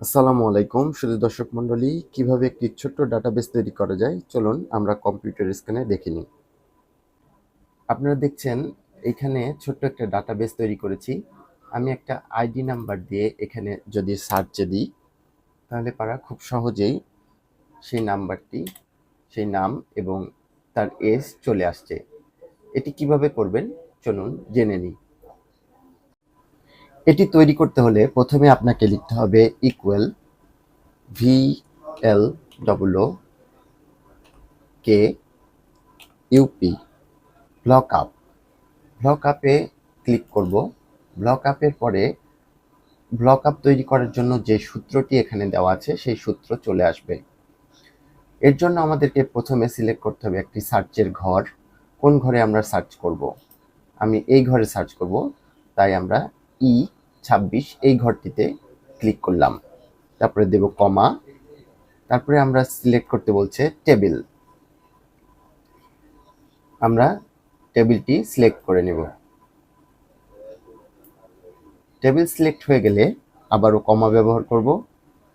আসসালামু আলাইকুম শুধু দর্শক মণ্ডলী, কিভাবে একটি ছোট্ট ডাটাবেস তৈরি করা যায় চলুন আমরা কম্পিউটার স্ক্রিনে দেখে নিই। আপনারা দেখছেন এখানে ছোট্ট একটা ডাটাবেস তৈরি করেছি। আমি একটা আইডি নাম্বার দিয়ে এখানে যদি সার্চে দিই তাহলে পারা খুব সহজেই সেই নাম্বারটি, সেই নাম এবং তার এজ চলে আসছে। এটি কিভাবে করবেন চলুন জেনে নিই। এটি তৈরি করতে হলে প্রথমে আপনাকে লিখতে হবে ইকুয়াল VLOO কে ইউপি ব্লক আপ। ব্লক আপে ক্লিক করব। ব্লক আপের পরে ব্লক আপ তৈরি করার জন্য যে সূত্রটি এখানে দেওয়া আছে সেই সূত্র চলে আসবে। এর জন্য আমাদেরকে প্রথমে সিলেক্ট করতে হবে একটি সার্চের ঘর। কোন ঘরে আমরা সার্চ করব? আমি এই ঘরে সার্চ করব, তাই আমরা E26 এই ঘরটিতে ক্লিক করলাম। তারপরে দেব কমা, তারপরে আমরা সিলেক্ট করতে বলছে টেবিল। আমরা টেবিলটি সিলেক্ট করে নেব। টেবিল সিলেক্ট হয়ে গেলে আবারও কমা ব্যবহার করব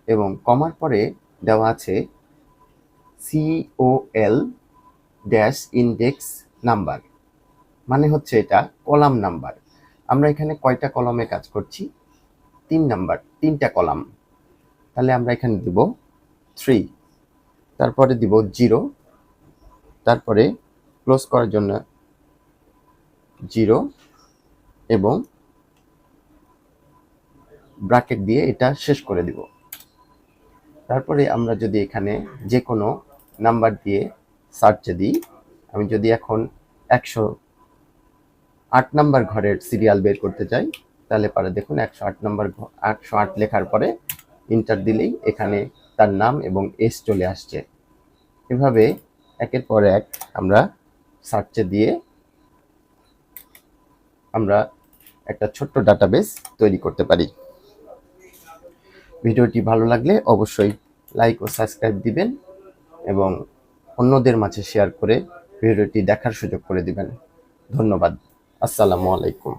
এবং কমার পরে দেওয়া আছে COL ড্যাশ ইন্ডেক্স নাম্বার, মানে হচ্ছে এটা কলাম নাম্বার। আমরা এখানে কয়টা কলামে কাজ করছি? 3 নাম্বার, 3টা কলাম। তাহলে আমরা এখানে দিব 3, তারপরে দিব 0, তারপরে ক্লোজ করার জন্য 0 এবং ব্র্যাকেট দিয়ে এটা শেষ করে দিব। তারপরে আমরা যদি এখানে যে কোনো নাম্বার দিয়ে সার্চে দিই, আমি যদি এখন 108 নাম্বার ঘরের সিরিয়াল বের করতে চাই তাহলে পারে দেখুন 108 লেখার পরে ইন্টার দিলেই এখানে তার নাম এবং এজ চলে আসছে। এভাবে একের পর এক আমরা সার্চে দিয়ে আমরা একটা ছোট্ট ডাটাবেস তৈরি করতে পারি। ভিডিওটি ভালো লাগলে অবশ্যই লাইক ও সাবস্ক্রাইব দিবেন এবং অন্যদের মাঝে শেয়ার করে ভিডিওটি দেখার সুযোগ করে দিবেন। ধন্যবাদ। আসসালামু আলাইকুম।